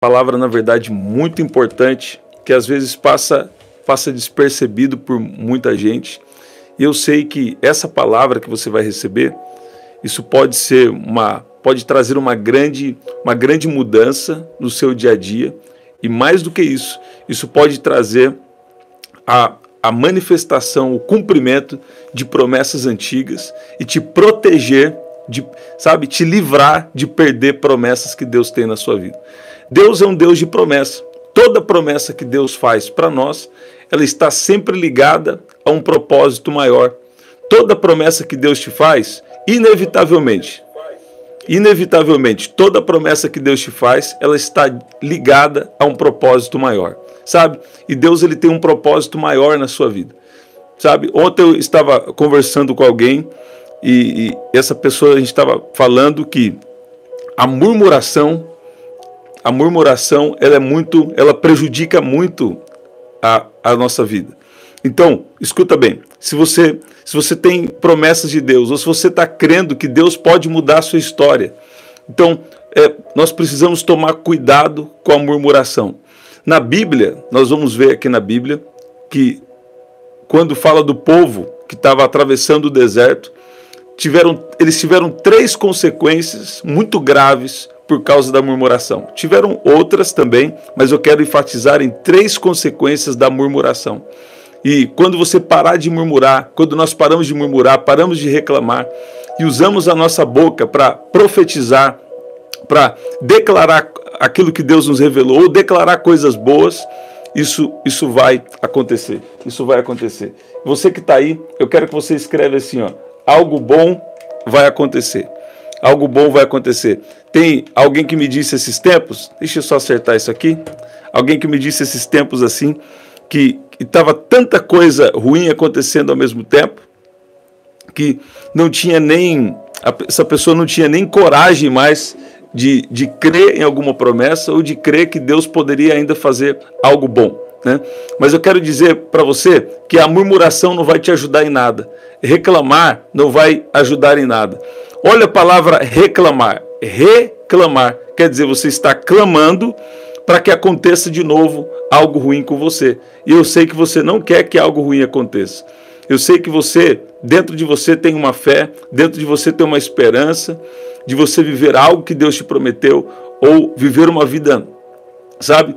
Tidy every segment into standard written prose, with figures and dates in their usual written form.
palavra, na verdade, muito importante, que às vezes passa despercebido por muita gente. E eu sei que essa palavra que você vai receber, isso pode trazer uma grande mudança no seu dia a dia. E mais do que isso, isso pode trazer a manifestação, o cumprimento de promessas antigas e te proteger, te livrar de perder promessas que Deus tem na sua vida. Deus é um Deus de promessa. Toda promessa que Deus faz para nós, ela está sempre ligada a um propósito maior. Toda promessa que Deus te faz, inevitavelmente, toda promessa que Deus te faz, ela está ligada a um propósito maior, sabe? E Deus, ele tem um propósito maior na sua vida, sabe? Ontem eu estava conversando com alguém e essa pessoa, a gente estava falando que a murmuração, ela prejudica muito a nossa vida. Então, escuta bem, se você tem promessas de Deus, ou se você está crendo que Deus pode mudar a sua história, então nós precisamos tomar cuidado com a murmuração. Na Bíblia, nós vamos ver aqui na Bíblia, que quando fala do povo que estava atravessando o deserto, eles tiveram 3 consequências muito graves por causa da murmuração. Tiveram outras também, mas eu quero enfatizar em 3 consequências da murmuração. E quando você parar de murmurar, quando nós paramos de murmurar, paramos de reclamar e usamos a nossa boca para profetizar, para declarar aquilo que Deus nos revelou, ou declarar coisas boas, isso vai acontecer. Isso vai acontecer. Você que está aí, eu quero que você escreva assim, ó, algo bom vai acontecer. Algo bom vai acontecer. Tem alguém que me disse esses tempos, deixa eu só acertar isso aqui, alguém que me disse esses tempos assim, que estava tanta coisa ruim acontecendo ao mesmo tempo, que não tinha essa pessoa não tinha nem coragem mais de crer em alguma promessa, ou de crer que Deus poderia ainda fazer algo bom, né? Mas eu quero dizer para você que a murmuração não vai te ajudar em nada, reclamar não vai ajudar em nada. Olha a palavra reclamar. Reclamar quer dizer você está clamando para que aconteça de novo algo ruim com você. E eu sei que você não quer que algo ruim aconteça. Eu sei que dentro de você tem uma fé, dentro de você tem uma esperança de você viver algo que Deus te prometeu, ou viver uma vida, sabe,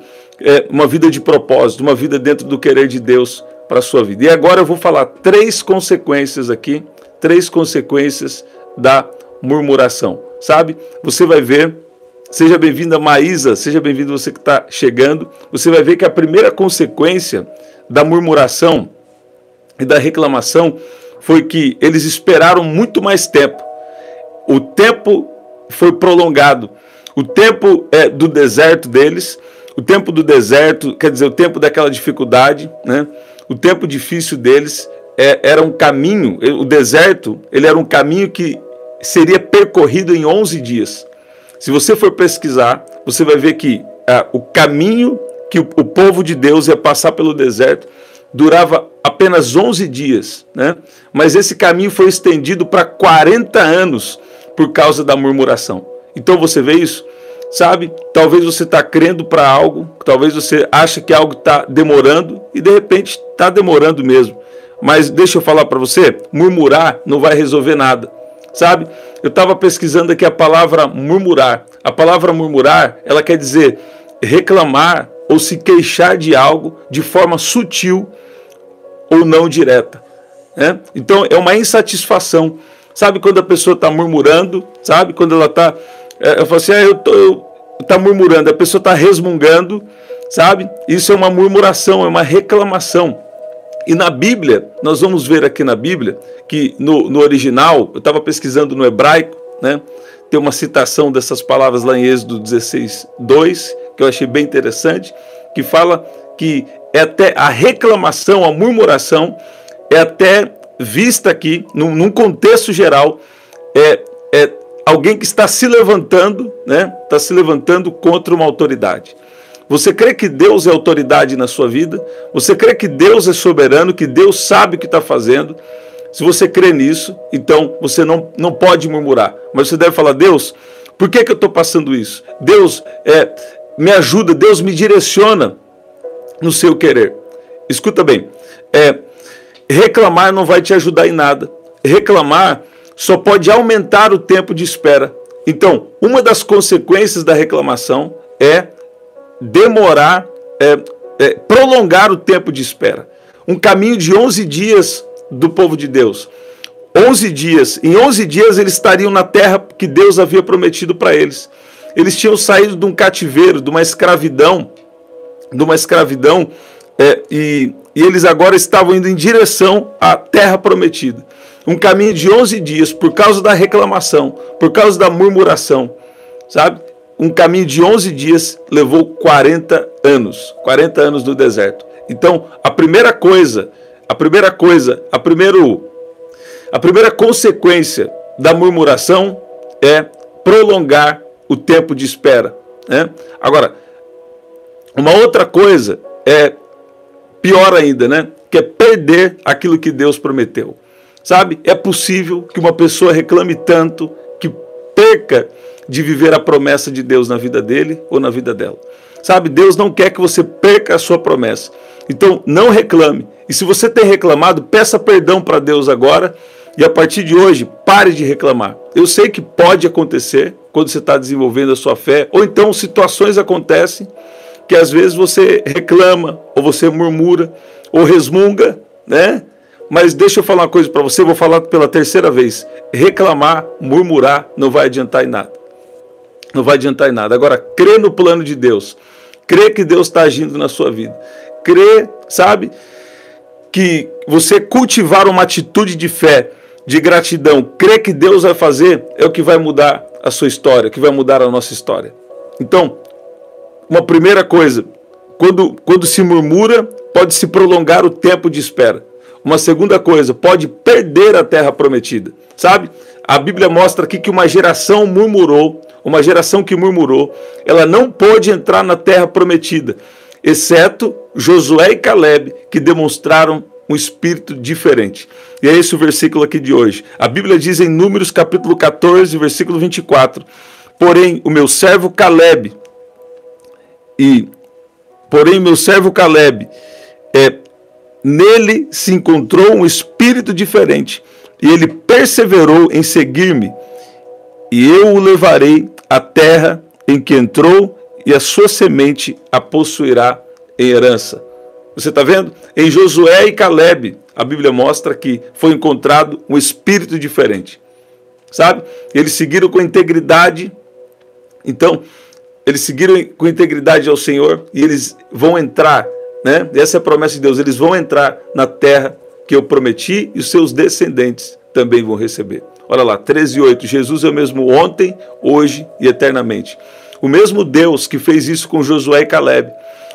uma vida de propósito, uma vida dentro do querer de Deus para a sua vida. E agora eu vou falar 3 consequências aqui, 3 consequências da murmuração, sabe? Você vai ver. Seja bem-vinda, Maísa, seja bem-vindo você que está chegando. Você vai ver que a primeira consequência da murmuração e da reclamação foi que eles esperaram muito mais tempo. O tempo foi prolongado. O tempo do deserto deles, o tempo do deserto, quer dizer, o tempo daquela dificuldade, né? O tempo difícil deles era um caminho, o deserto, ele era um caminho que seria percorrido em 11 dias. Se você for pesquisar, você vai ver que o caminho que o povo de Deus ia passar pelo deserto durava apenas 11 dias, né? Mas esse caminho foi estendido para 40 anos por causa da murmuração. Então você vê isso, sabe? Talvez você está crendo para algo, talvez você acha que algo está demorando e de repente está demorando mesmo. Mas deixa eu falar para você, murmurar não vai resolver nada. Sabe? Eu estava pesquisando aqui a palavra murmurar. A palavra murmurar, ela quer dizer reclamar ou se queixar de algo de forma sutil ou não direta, né? Então é uma insatisfação. Sabe quando a pessoa está murmurando? Sabe quando ela está... eu falo assim, está murmurando, a pessoa está resmungando, sabe? Isso é uma murmuração, é uma reclamação. E na Bíblia, nós vamos ver aqui na Bíblia, que no original, eu estava pesquisando no hebraico, né? Tem uma citação dessas palavras lá em Êxodo 16:2, que eu achei bem interessante, que fala que é até a reclamação, a murmuração, é até vista aqui, num contexto geral, é alguém que está se levantando, né? Está se levantando contra uma autoridade. Você crê que Deus é autoridade na sua vida? Você crê que Deus é soberano, que Deus sabe o que está fazendo? Se você crê nisso, então você não pode murmurar. Mas você deve falar, Deus, por que eu estou passando isso? Deus, me ajuda, Deus me direciona no seu querer. Escuta bem, reclamar não vai te ajudar em nada. Reclamar só pode aumentar o tempo de espera. Então, uma das consequências da reclamação é demorar, prolongar o tempo de espera. Um caminho de 11 dias do povo de Deus. 11 dias. Em 11 dias eles estariam na terra que Deus havia prometido para eles. Eles tinham saído de um cativeiro, de uma escravidão, e eles agora estavam indo em direção à terra prometida. Um caminho de 11 dias, por causa da reclamação, por causa da murmuração, sabe? Um caminho de 11 dias levou 40 anos no deserto. Então, a primeira consequência da murmuração é prolongar o tempo de espera, né? Agora, uma outra coisa é pior ainda, né? Que é perder aquilo que Deus prometeu. Sabe? É possível que uma pessoa reclame tanto que perca de viver a promessa de Deus na vida dele ou na vida dela. Sabe? Deus não quer que você perca a sua promessa. Então, não reclame. E se você tem reclamado, peça perdão para Deus agora. E a partir de hoje, pare de reclamar. Eu sei que pode acontecer quando você está desenvolvendo a sua fé. Ou então situações acontecem que às vezes você reclama, ou você murmura, ou resmunga, né? Mas deixa eu falar uma coisa para você, vou falar pela terceira vez. Reclamar, murmurar, não vai adiantar em nada. Não vai adiantar em nada. Agora, crê no plano de Deus. Crê que Deus está agindo na sua vida. Crê, sabe, que você cultivar uma atitude de fé, de gratidão, crê que Deus vai fazer, é o que vai mudar a sua história, que vai mudar a nossa história. Então, uma primeira coisa, quando se murmura, pode se prolongar o tempo de espera. Uma segunda coisa, pode perder a terra prometida, sabe? A Bíblia mostra aqui que uma geração que murmurou, ela não pôde entrar na terra prometida, exceto Josué e Caleb, que demonstraram um espírito diferente. E é esse o versículo aqui de hoje. A Bíblia diz em Números capítulo 14, versículo 24, porém o meu servo Caleb, nele se encontrou um espírito diferente, e ele perseverou em seguir-me, e eu o levarei à terra em que entrou, e a sua semente a possuirá em herança. Você está vendo? Em Josué e Caleb, a Bíblia mostra que foi encontrado um espírito diferente. Sabe? Eles seguiram com integridade. Então, eles seguiram com integridade ao Senhor e eles vão entrar, né? Essa é a promessa de Deus. Eles vão entrar na terra que eu prometi e os seus descendentes também vão receber. Olha lá, 13:8. Jesus é o mesmo ontem, hoje e eternamente. O mesmo Deus que fez isso com Josué e Caleb,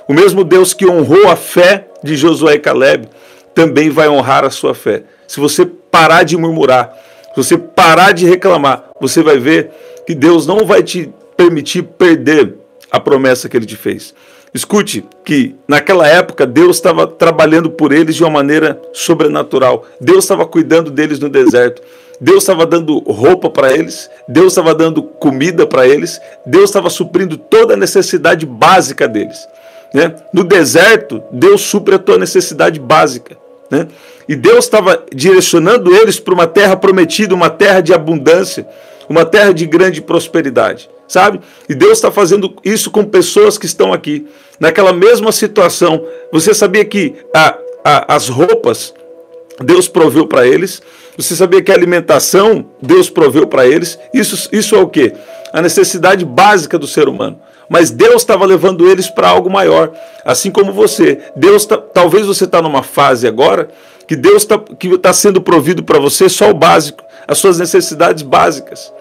o mesmo Deus que honrou a fé de Josué e Caleb, também vai honrar a sua fé. Se você parar de murmurar, se você parar de reclamar, você vai ver que Deus não vai te permitir perder a promessa que Ele te fez. Escute que naquela época Deus estava trabalhando por eles de uma maneira sobrenatural. Deus estava cuidando deles no deserto. Deus estava dando roupa para eles. Deus estava dando comida para eles. Deus estava suprindo toda a necessidade básica deles, né? No deserto, Deus supre a tua necessidade básica, né? E Deus estava direcionando eles para uma terra prometida, uma terra de abundância, uma terra de grande prosperidade, sabe? E Deus está fazendo isso com pessoas que estão aqui, naquela mesma situação. Você sabia que as roupas Deus proveu para eles? Você sabia que a alimentação Deus proveu para eles? Isso é o quê? A necessidade básica do ser humano. Mas Deus estava levando eles para algo maior, assim como você. Talvez você está numa fase agora que Deus está sendo provido para você só o básico, as suas necessidades básicas,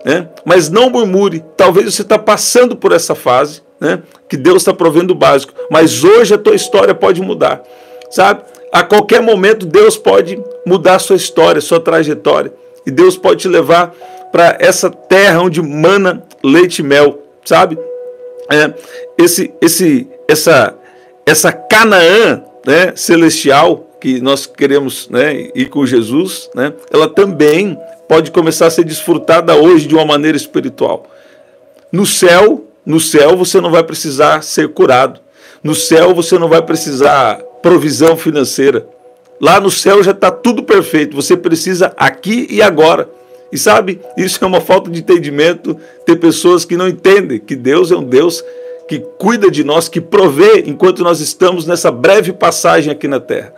né? Mas não murmure. Talvez você está passando por essa fase, né? Que Deus está provendo o básico. Mas hoje a tua história pode mudar, sabe? A qualquer momento Deus pode mudar a sua história, a sua trajetória. E Deus pode te levar para essa terra onde mana leite e mel, sabe? Essa Canaã, né, celestial que nós queremos, né, ir com Jesus, né, ela também pode começar a ser desfrutada hoje de uma maneira espiritual. No céu, No céu você não vai precisar ser curado. No céu você não vai precisar provisão financeira. Lá no céu já está tudo perfeito. Você precisa aqui e agora. E sabe, isso é uma falta de entendimento. Tem pessoas que não entendem que Deus é um Deus que cuida de nós, que provê enquanto nós estamos nessa breve passagem aqui na terra.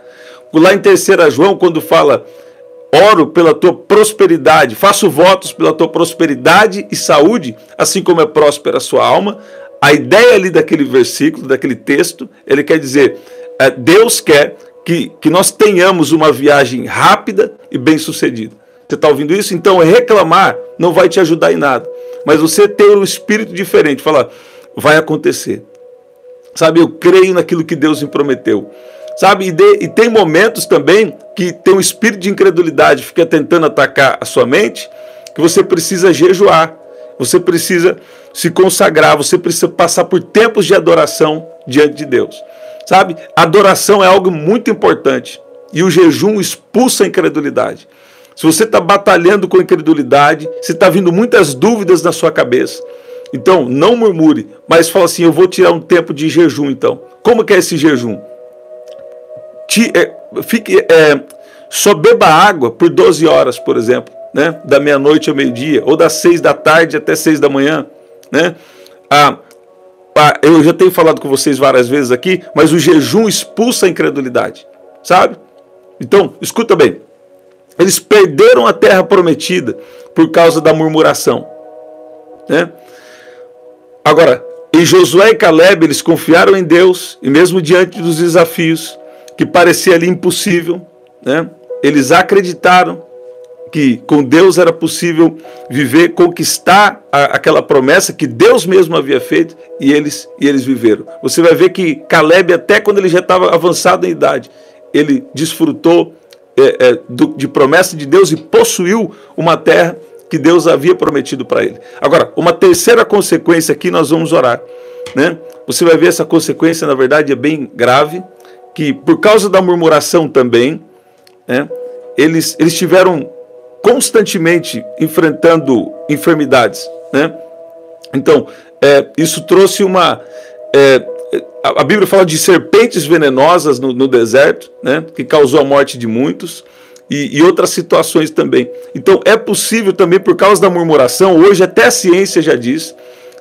Lá em 3 João, quando fala, oro pela tua prosperidade, faço votos pela tua prosperidade e saúde, assim como é próspera a sua alma. A ideia ali daquele versículo, daquele texto, ele quer dizer, Deus quer que nós tenhamos uma viagem rápida e bem-sucedida. Você está ouvindo isso? Então, reclamar não vai te ajudar em nada. Mas você ter um espírito diferente, falar, vai acontecer. Sabe, eu creio naquilo que Deus me prometeu. Sabe, e tem momentos também que tem um espírito de incredulidade, fica tentando atacar a sua mente, que você precisa jejuar, você precisa se consagrar, você precisa passar por tempos de adoração diante de Deus. Sabe, adoração é algo muito importante e o jejum expulsa a incredulidade. Se você está batalhando com incredulidade, se está vindo muitas dúvidas na sua cabeça, então não murmure, mas fala assim, eu vou tirar um tempo de jejum então. Como que é esse jejum? Só beba água por 12 horas, por exemplo, né? Da meia-noite ao meio-dia, ou das 6 da tarde até 6 da manhã, né? Eu já tenho falado com vocês várias vezes aqui, mas o jejum expulsa a incredulidade, sabe? Então, escuta bem, eles perderam a terra prometida por causa da murmuração, né? Agora, em Josué e Caleb, eles confiaram em Deus, e mesmo diante dos desafios, que parecia ali impossível, né? Eles acreditaram que com Deus era possível viver, conquistar aquela promessa que Deus mesmo havia feito, e eles viveram. Você vai ver que Caleb, até quando ele já estava avançado em idade, ele desfrutou de promessa de Deus e possuiu uma terra que Deus havia prometido para ele. Agora, uma terceira consequência aqui, nós vamos orar, né? Você vai ver essa consequência, na verdade, é bem grave, que por causa da murmuração também, né, eles tiveram constantemente enfrentando enfermidades, né? Então, isso trouxe a Bíblia fala de serpentes venenosas no deserto, né, que causou a morte de muitos, e outras situações também. Então, é possível também, por causa da murmuração, hoje até a ciência já diz,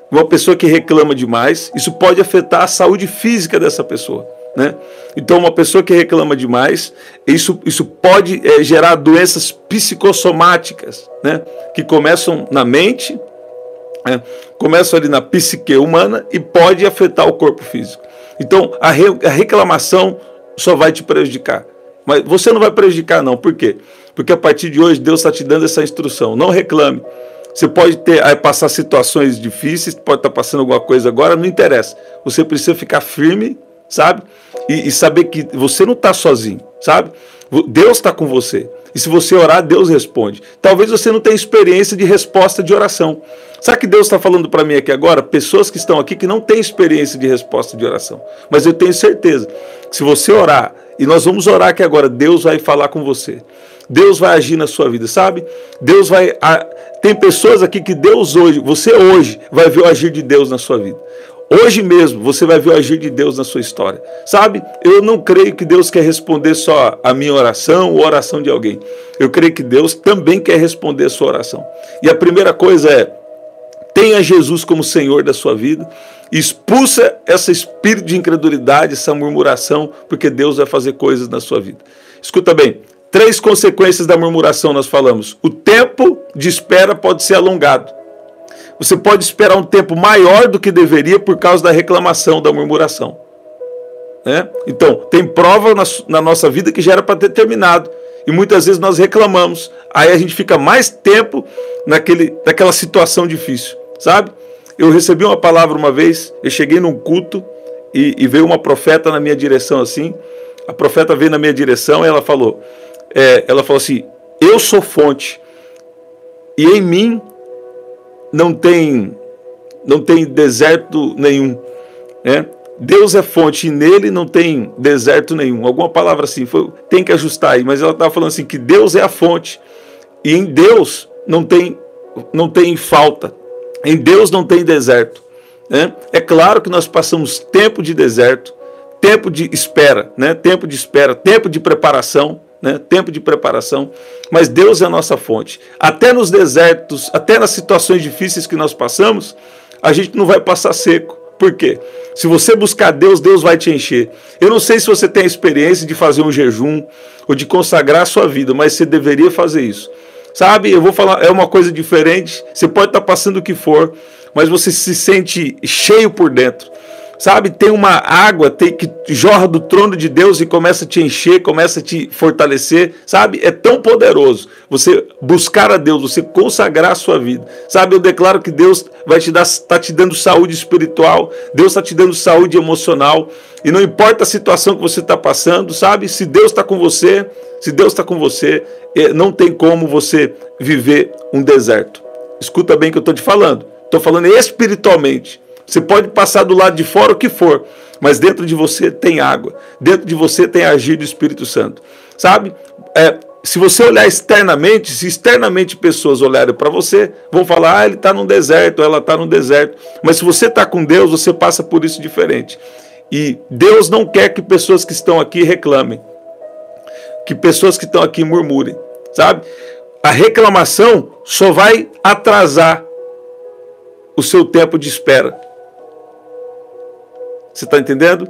uma pessoa que reclama demais, isso pode afetar a saúde física dessa pessoa, né? Então, uma pessoa que reclama demais, isso pode gerar doenças psicossomáticas, né? Que começam na mente, começam ali na psique humana e pode afetar o corpo físico. Então, a reclamação só vai te prejudicar. Mas você não vai prejudicar não, por quê? Porque a partir de hoje Deus está te dando essa instrução, não reclame. Você pode passar situações difíceis, pode estar passando alguma coisa agora, não interessa. Você precisa ficar firme, sabe? E saber que você não está sozinho, sabe? Deus está com você. E se você orar, Deus responde. Talvez você não tenha experiência de resposta de oração. Sabe o que Deus está falando para mim aqui agora? Pessoas que estão aqui que não têm experiência de resposta de oração. Mas eu tenho certeza que se você orar, e nós vamos orar aqui agora, Deus vai falar com você. Deus vai agir na sua vida, sabe? Deus vai... Tem pessoas aqui que você hoje vai ver o agir de Deus na sua vida. Hoje mesmo você vai ver o agir de Deus na sua história. Sabe, eu não creio que Deus quer responder só a minha oração ou a oração de alguém. Eu creio que Deus também quer responder a sua oração. E a primeira coisa é, tenha Jesus como Senhor da sua vida, expulsa esse espírito de incredulidade, essa murmuração, porque Deus vai fazer coisas na sua vida. Escuta bem, 3 consequências da murmuração nós falamos. O tempo de espera pode ser alongado. Você pode esperar um tempo maior do que deveria por causa da reclamação, da murmuração, né? Então, tem prova na nossa vida que já era para ter terminado. E muitas vezes nós reclamamos. Aí a gente fica mais tempo naquela situação difícil, sabe? Eu recebi uma palavra uma vez, eu cheguei num culto e veio uma profeta na minha direção assim. A profeta veio na minha direção e ela falou assim, eu sou fonte e em mim não tem deserto nenhum, né? Deus é fonte e nele não tem deserto nenhum. Alguma palavra assim, tem que ajustar aí, mas ela estava falando assim, que Deus é a fonte e em Deus não tem falta, em Deus não tem deserto, né? É claro que nós passamos tempo de deserto, tempo de espera, né? Tempo de espera, tempo de preparação, né? Tempo de preparação, mas Deus é a nossa fonte. Até nos desertos, até nas situações difíceis que nós passamos, a gente não vai passar seco. Por quê? Se você buscar Deus, Deus vai te encher. Eu não sei se você tem a experiência de fazer um jejum ou de consagrar a sua vida, mas você deveria fazer isso. Sabe, eu vou falar, é uma coisa diferente. Você pode estar passando o que for, mas você se sente cheio por dentro. Sabe, tem uma água que jorra do trono de Deus e começa a te encher, começa a te fortalecer. Sabe, é tão poderoso você buscar a Deus, você consagrar a sua vida. Sabe, eu declaro que Deus vai está te dando saúde espiritual, Deus está te dando saúde emocional. E não importa a situação que você está passando, sabe, se Deus está com você, não tem como você viver um deserto. Escuta bem o que eu estou te falando. Estou falando espiritualmente. Você pode passar do lado de fora o que for, mas dentro de você tem água, dentro de você tem agir do Espírito Santo. Sabe? Se você olhar externamente, se externamente pessoas olharem para você, vão falar, ele está num deserto, ela está num deserto. Mas se você está com Deus, você passa por isso diferente. E Deus não quer que pessoas que estão aqui reclamem, que pessoas que estão aqui murmurem. Sabe? A reclamação só vai atrasar o seu tempo de espera. Você está entendendo?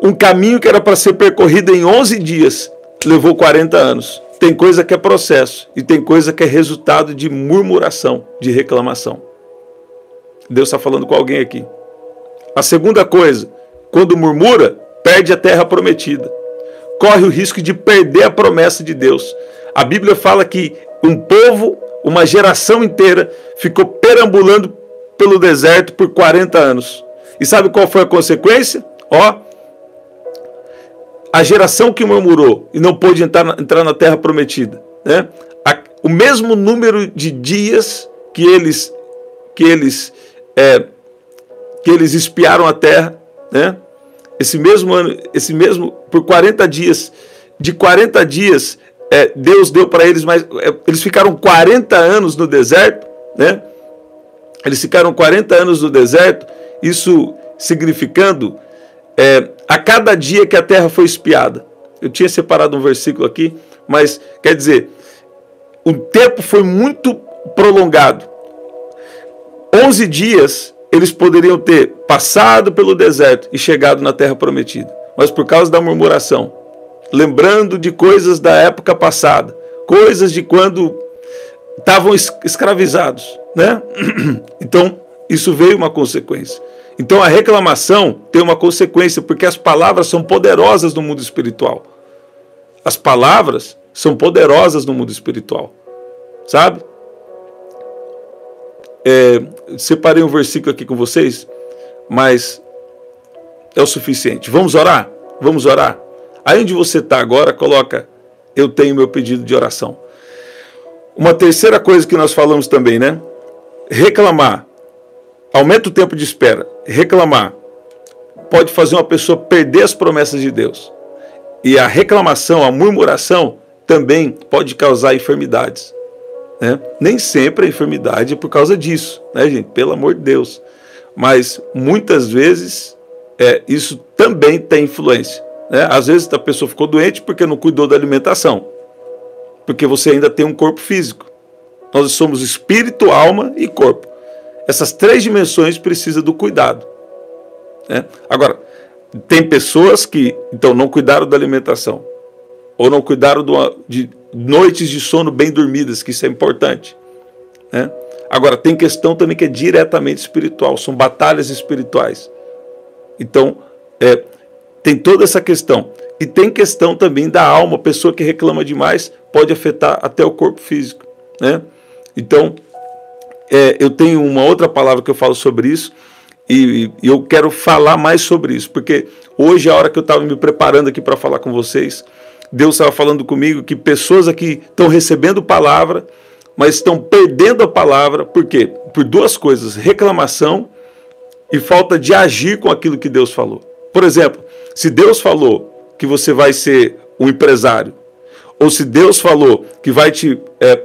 Um caminho que era para ser percorrido em 11 dias, levou 40 anos. Tem coisa que é processo e tem coisa que é resultado de murmuração, de reclamação. Deus está falando com alguém aqui. A segunda coisa, quando murmura, perde a terra prometida. Corre o risco de perder a promessa de Deus. A Bíblia fala que um povo, uma geração inteira, ficou perambulando pelo deserto por 40 anos. E sabe qual foi a consequência? A geração que murmurou e não pôde entrar na terra prometida, né? O mesmo número de dias que eles espiaram a terra, né? Esse mesmo por 40 dias, de 40 dias, Deus deu para eles, mas eles ficaram 40 anos no deserto, né? Eles ficaram 40 anos no deserto, isso significando a cada dia que a terra foi espiada. Eu tinha separado um versículo aqui, mas quer dizer, o tempo foi muito prolongado. 11 dias eles poderiam ter passado pelo deserto e chegado na terra prometida, mas por causa da murmuração, lembrando de coisas da época passada, coisas de quando estavam escravizados, né? Então, isso veio uma consequência. Então, a reclamação tem uma consequência, porque as palavras são poderosas no mundo espiritual. As palavras são poderosas no mundo espiritual. Sabe? Separei um versículo aqui com vocês, mas é o suficiente. Vamos orar? Vamos orar? Aí onde você está agora, coloca, eu tenho meu pedido de oração. Uma terceira coisa que nós falamos também, né? Reclamar aumenta o tempo de espera. Reclamar pode fazer uma pessoa perder as promessas de Deus. E a reclamação, a murmuração, também pode causar enfermidades, né? Nem sempre a enfermidade é por causa disso, né, gente? Pelo amor de Deus. Mas muitas vezes isso também tem influência, né? Às vezes a pessoa ficou doente porque não cuidou da alimentação, porque você ainda tem um corpo físico. Nós somos espírito, alma e corpo. Essas três dimensões precisam do cuidado, né? Agora, tem pessoas que então não cuidaram da alimentação, ou não cuidaram de noites de sono bem dormidas, que isso é importante, né? Agora, tem questão também que é diretamente espiritual, são batalhas espirituais. Então, tem toda essa questão. E tem questão também da alma, a pessoa que reclama demais pode afetar até o corpo físico, né? Então, eu tenho uma outra palavra que eu falo sobre isso, e eu quero falar mais sobre isso, porque hoje, a hora que eu estava me preparando aqui para falar com vocês, Deus estava falando comigo que pessoas aqui estão recebendo palavra, mas estão perdendo a palavra. Por quê? Por duas coisas: reclamação e falta de agir com aquilo que Deus falou. Por exemplo, se Deus falou que você vai ser um empresário, ou se Deus falou que vai te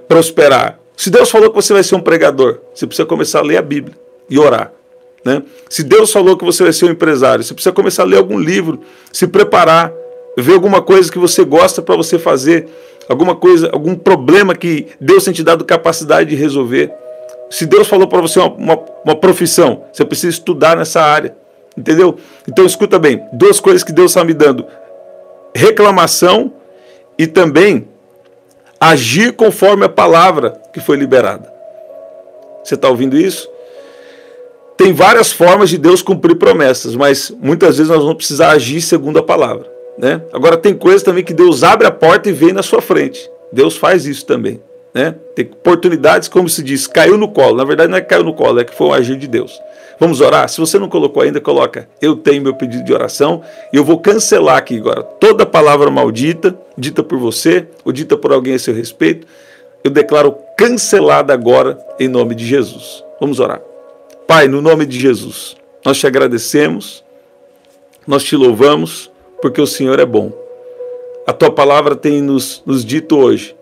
prosperar, se Deus falou que você vai ser um pregador, você precisa começar a ler a Bíblia e orar. né? Se Deus falou que você vai ser um empresário, você precisa começar a ler algum livro, se preparar, ver alguma coisa que você gosta para você fazer, alguma coisa, algum problema que Deus tem te dado capacidade de resolver. Se Deus falou para você uma profissão, você precisa estudar nessa área, entendeu? Então escuta bem, duas coisas que Deus está me dando: reclamação e também agir conforme a palavra que foi liberada. Você está ouvindo isso? Tem várias formas de Deus cumprir promessas, mas muitas vezes nós vamos precisar agir segundo a palavra, né? Agora tem coisas também que Deus abre a porta e vem na sua frente. Deus faz isso também, né? Tem oportunidades, como se diz, caiu no colo. Na verdade não é que caiu no colo, é que foi um agir de Deus. Vamos orar? Se você não colocou ainda, coloca: eu tenho meu pedido de oração, e eu vou cancelar aqui agora toda palavra maldita, dita por você, ou dita por alguém a seu respeito. Eu declaro cancelada agora, em nome de Jesus. Vamos orar. Pai, no nome de Jesus, nós te agradecemos, nós te louvamos, porque o Senhor é bom. A tua palavra tem nos dito hoje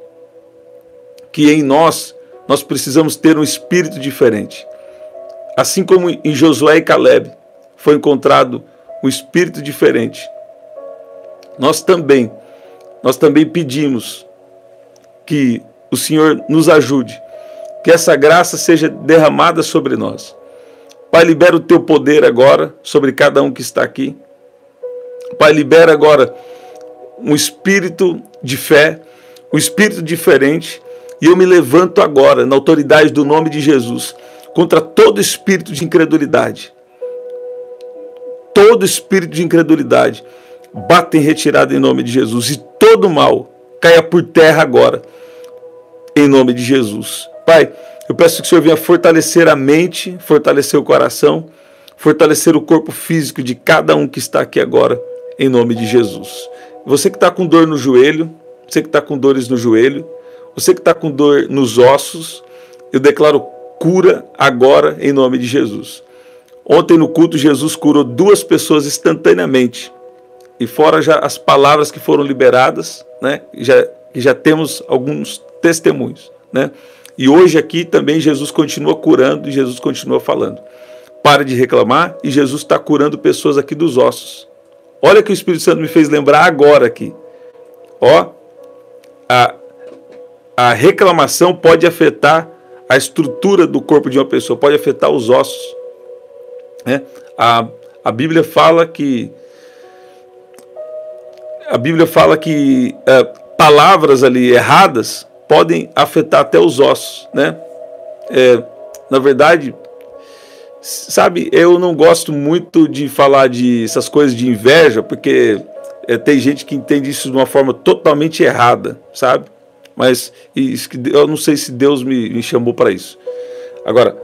que em nós precisamos ter um espírito diferente. Assim como em Josué e Caleb foi encontrado um espírito diferente, nós também pedimos que o Senhor nos ajude, que essa graça seja derramada sobre nós. Pai, libera o teu poder agora sobre cada um que está aqui. Pai, libera agora um espírito de fé, um espírito diferente, e eu me levanto agora, na autoridade do nome de Jesus, contra todo espírito de incredulidade. Todo espírito de incredulidade bata em retirada em nome de Jesus, e todo mal caia por terra agora, em nome de Jesus. Pai, eu peço que o Senhor venha fortalecer a mente, fortalecer o coração, fortalecer o corpo físico de cada um que está aqui agora, em nome de Jesus. Você que está com dor no joelho, você que está com dores no joelho, você que está com dor nos ossos, eu declaro cura agora, em nome de Jesus. Ontem no culto, Jesus curou 2 pessoas instantaneamente. E fora já as palavras que foram liberadas, né? Já temos alguns testemunhos, né? E hoje aqui também Jesus continua curando e Jesus continua falando. Pare de reclamar, e Jesus está curando pessoas aqui dos ossos. Olha que o Espírito Santo me fez lembrar agora aqui. Ó, a reclamação pode afetar a estrutura do corpo de uma pessoa, pode afetar os ossos, né? A Bíblia fala que palavras ali erradas podem afetar até os ossos, né? Na verdade, sabe, eu não gosto muito de falar de essas coisas de inveja, porque tem gente que entende isso de uma forma totalmente errada, sabe? Mas eu não sei se Deus me chamou para isso. Agora,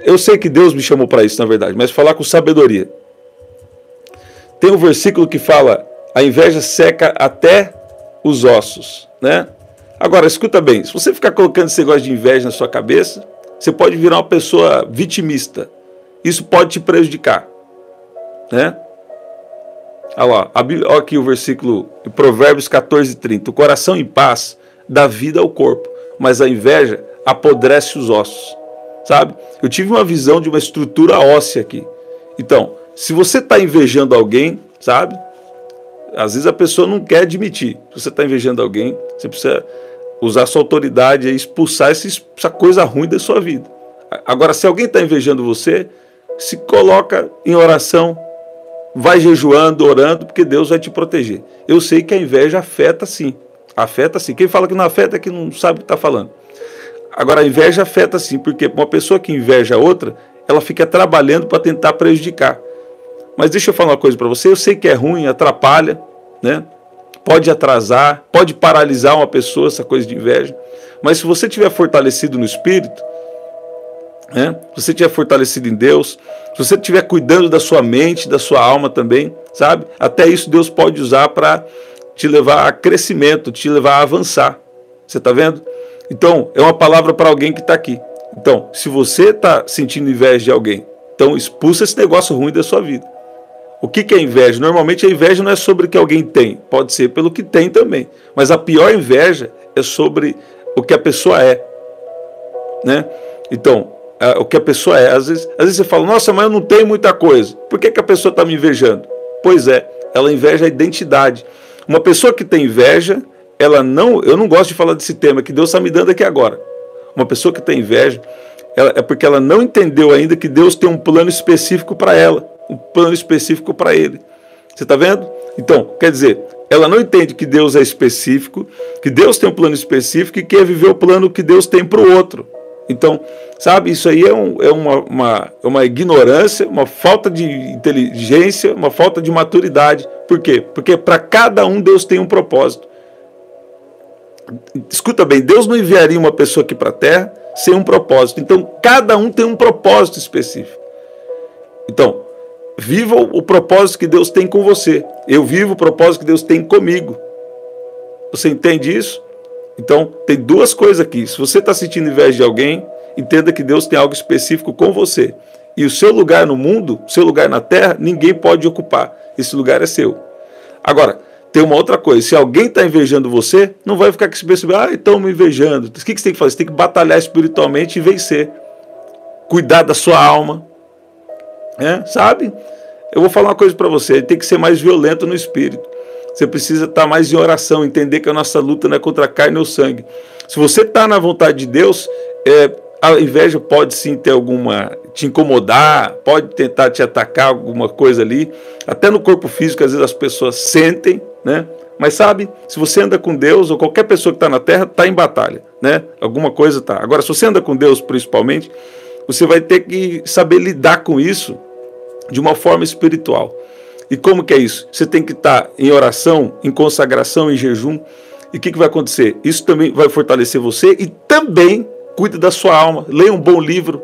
eu sei que Deus me chamou para isso, na verdade, mas falar com sabedoria. Tem um versículo que fala: a inveja seca até os ossos, né? Agora, escuta bem, se você ficar colocando esse negócio de inveja na sua cabeça, você pode virar uma pessoa vitimista. Isso pode te prejudicar, né? Olha lá, olha aqui o versículo em Provérbios 14:30. O coração em paz dá vida ao corpo, mas a inveja apodrece os ossos, sabe? Eu tive uma visão de uma estrutura óssea aqui. Então, se você está invejando alguém, sabe? Às vezes a pessoa não quer admitir. Se você está invejando alguém, você precisa usar sua autoridade e expulsar essa coisa ruim da sua vida. Agora, se alguém está invejando você, se coloca em oração, vai jejuando, orando, porque Deus vai te proteger. Eu sei que a inveja afeta sim. Afeta sim. Quem fala que não afeta é que não sabe o que está falando. Agora, a inveja afeta sim, porque uma pessoa que inveja a outra, ela fica trabalhando para tentar prejudicar. Mas deixa eu falar uma coisa para você, eu sei que é ruim, atrapalha, né? Pode atrasar, pode paralisar uma pessoa, essa coisa de inveja. Mas se você estiver fortalecido no Espírito, né? Se você estiver fortalecido em Deus, se você estiver cuidando da sua mente, da sua alma também, sabe? Até isso Deus pode usar para te levar a crescimento, te levar a avançar. Você está vendo? Então, é uma palavra para alguém que está aqui. Então, se você está sentindo inveja de alguém, então expulsa esse negócio ruim da sua vida. O que é inveja? Normalmente a inveja não é sobre o que alguém tem, pode ser pelo que tem também. Mas a pior inveja é sobre o que a pessoa é, né? Então, o que a pessoa é. Às vezes você fala, nossa, mas eu não tenho muita coisa. Por que a pessoa está me invejando? Pois é, ela inveja a identidade. Uma pessoa que tem inveja, eu não gosto de falar desse tema que Deus está me dando aqui agora. Uma pessoa que tem inveja, é porque ela não entendeu ainda que Deus tem um plano específico para ela, um plano específico para ele. Você está vendo? Então, quer dizer, ela não entende que Deus é específico, que Deus tem um plano específico e quer viver o plano que Deus tem para o outro. Então, sabe, isso aí é uma ignorância, uma falta de inteligência, uma falta de maturidade. Por quê? Porque para cada um Deus tem um propósito. Escuta bem, Deus não enviaria uma pessoa aqui para a Terra sem um propósito. Então, cada um tem um propósito específico. Então, viva o propósito que Deus tem com você. Eu vivo o propósito que Deus tem comigo. Você entende isso? Então, tem duas coisas aqui. Se você está sentindo inveja de alguém, entenda que Deus tem algo específico com você. E o seu lugar no mundo, o seu lugar na terra, ninguém pode ocupar. Esse lugar é seu. Agora, tem uma outra coisa. Se alguém está invejando você, não vai ficar com esse pensamento, estão me invejando. O que você tem que fazer? Você tem que batalhar espiritualmente e vencer. Cuidar da sua alma. Sabe? Eu vou falar uma coisa para você. Tem que ser mais violento no espírito. Você precisa estar mais em oração, entender que a nossa luta não é contra a carne ou sangue. Se você está na vontade de Deus, a inveja pode sim ter te incomodar, pode tentar te atacar alguma coisa ali, até no corpo físico, às vezes as pessoas sentem, né? Mas sabe, se você anda com Deus, ou qualquer pessoa que está na terra, está em batalha, né? Alguma coisa está. Agora, se você anda com Deus principalmente, você vai ter que saber lidar com isso de uma forma espiritual. E como que é isso? Você tem que estar em oração, em consagração, em jejum. E o que vai acontecer? Isso também vai fortalecer você e também cuida da sua alma. Leia um bom livro,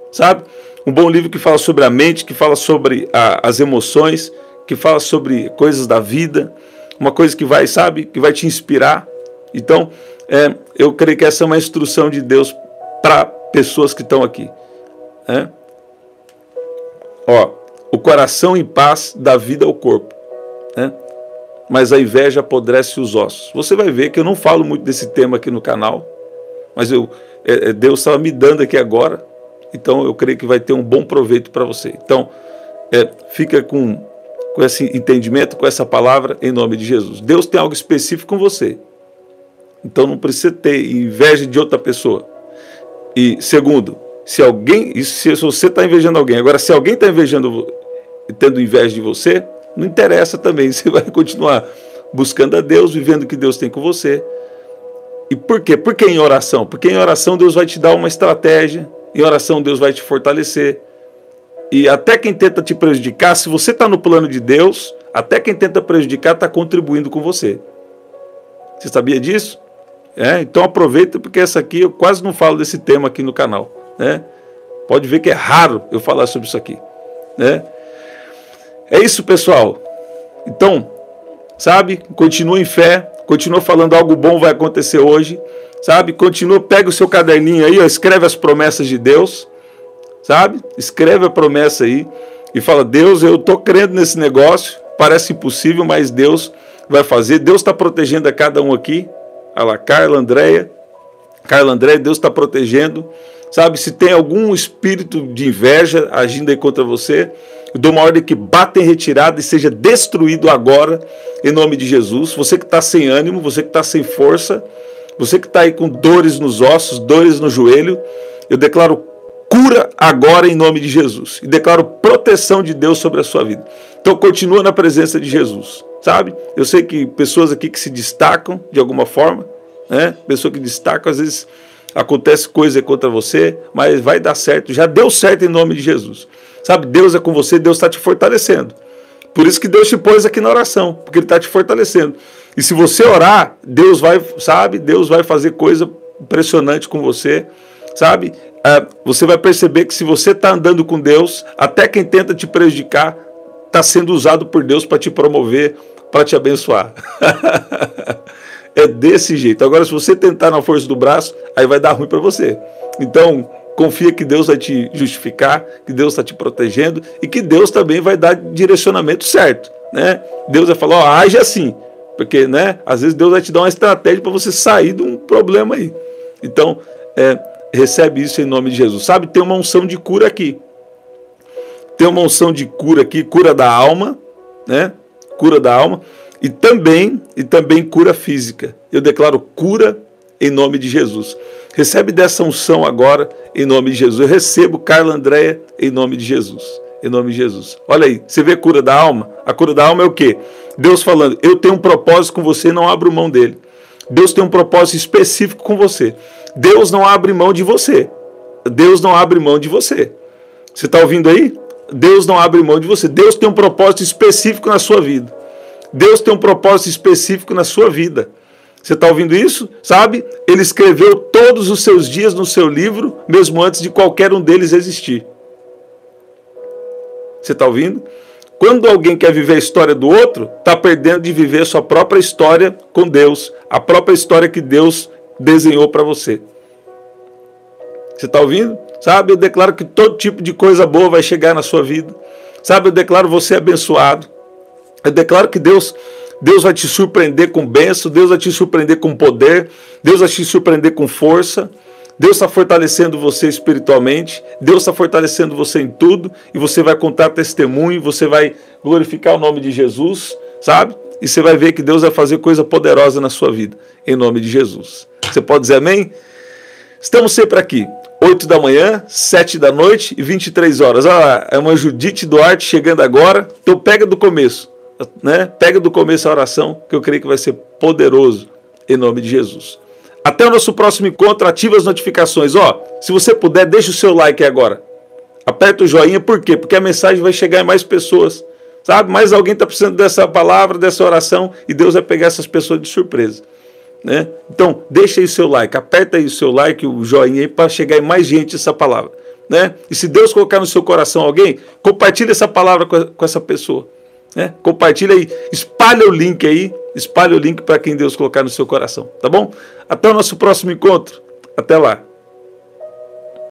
sabe? Um bom livro que fala sobre a mente, que fala sobre as emoções, que fala sobre coisas da vida. Uma coisa que vai, sabe? Que vai te inspirar. Então, eu creio que essa é uma instrução de Deus para pessoas que estão aqui. O coração em paz dá vida ao corpo, né? Mas a inveja apodrece os ossos. Você vai ver que eu não falo muito desse tema aqui no canal, mas Deus estava me dando aqui agora, então eu creio que vai ter um bom proveito para você. Então, fica com esse entendimento, com essa palavra, em nome de Jesus. Deus tem algo específico com você, então não precisa ter inveja de outra pessoa. E segundo, se você está invejando alguém, agora se alguém está tendo inveja de você, não interessa também, você vai continuar buscando a Deus, vivendo o que Deus tem com você. E por quê? Por que em oração? Porque em oração Deus vai te dar uma estratégia, em oração Deus vai te fortalecer. E até quem tenta te prejudicar, se você está no plano de Deus, até quem tenta prejudicar está contribuindo com você. Você sabia disso? Então aproveita, porque essa aqui eu quase não falo desse tema aqui no canal, né? Pode ver que é raro eu falar sobre isso aqui, né? É isso, pessoal. Então, sabe, continua em fé, continua falando algo bom vai acontecer hoje, sabe? Continua, pega o seu caderninho aí, escreve as promessas de Deus, sabe? Escreve a promessa aí e fala, Deus, eu estou crendo nesse negócio, parece impossível, mas Deus vai fazer. Deus está protegendo a cada um aqui. Olha lá, Carla, Andréia, Deus está protegendo. Sabe, se tem algum espírito de inveja agindo aí contra você, eu dou uma ordem que bata em retirada e seja destruído agora, em nome de Jesus. Você que está sem ânimo, você que está sem força, você que está aí com dores nos ossos, dores no joelho, eu declaro cura agora em nome de Jesus. E declaro proteção de Deus sobre a sua vida. Então continua na presença de Jesus, sabe? Eu sei que pessoas aqui que se destacam de alguma forma, né? Pessoa que destaca, às vezes acontece coisa contra você, mas vai dar certo. Já deu certo em nome de Jesus. Sabe, Deus é com você, Deus está te fortalecendo. Por isso que Deus te pôs aqui na oração, porque Ele está te fortalecendo. E se você orar, Deus vai, sabe, Deus vai fazer coisa impressionante com você, sabe? Você vai perceber que se você está andando com Deus, até quem tenta te prejudicar está sendo usado por Deus para te promover, para te abençoar. É desse jeito. Agora, se você tentar na força do braço, aí vai dar ruim para você. Então, confia que Deus vai te justificar, que Deus está te protegendo e que Deus também vai dar direcionamento certo, né? Deus vai falar, ó, age assim, porque, né, às vezes Deus vai te dar uma estratégia para você sair de um problema aí. Então, Recebe isso em nome de Jesus. Sabe, tem uma unção de cura aqui. Tem uma unção de cura aqui, cura da alma, né? Cura da alma e também cura física. Eu declaro cura em nome de Jesus. Recebe dessa unção agora em nome de Jesus. Eu recebo, Carla Andréia, em nome de Jesus. Em nome de Jesus. Olha aí, você vê a cura da alma? A cura da alma é o quê? Deus falando, eu tenho um propósito com você, não abro mão dele. Deus tem um propósito específico com você. Deus não abre mão de você. Deus não abre mão de você. Você está ouvindo aí? Deus não abre mão de você. Deus tem um propósito específico na sua vida. Deus tem um propósito específico na sua vida. Você está ouvindo isso? Sabe? Ele escreveu todos os seus dias no seu livro, mesmo antes de qualquer um deles existir. Você está ouvindo? Quando alguém quer viver a história do outro, está perdendo de viver a sua própria história com Deus. A própria história que Deus desenhou para você. Você está ouvindo? Sabe, eu declaro que todo tipo de coisa boa vai chegar na sua vida. Sabe, eu declaro você abençoado. Eu declaro que Deus vai te surpreender com bênção, Deus vai te surpreender com poder, Deus vai te surpreender com força. Deus está fortalecendo você espiritualmente, Deus está fortalecendo você em tudo, e você vai contar testemunho, você vai glorificar o nome de Jesus, sabe? E você vai ver que Deus vai fazer coisa poderosa na sua vida, em nome de Jesus. Você pode dizer amém? Estamos sempre aqui, 8 da manhã, 7 da noite e 23 horas. Ah, é uma Judite Duarte chegando agora, então pega do começo, né? Pega do começo a oração, que eu creio que vai ser poderoso, em nome de Jesus. Até o nosso próximo encontro, ativa as notificações. Ó, se você puder, deixa o seu like aí agora. Aperta o joinha, por quê? Porque a mensagem vai chegar em mais pessoas, sabe? Mais alguém está precisando dessa palavra, dessa oração, e Deus vai pegar essas pessoas de surpresa, né? Então, deixa aí o seu like, aperta aí o seu like, o joinha aí, para chegar em mais gente essa palavra, né? E se Deus colocar no seu coração alguém, compartilha essa palavra com essa pessoa, né? Compartilha aí, espalha o link para quem Deus colocar no seu coração, tá bom? Até o nosso próximo encontro, até lá.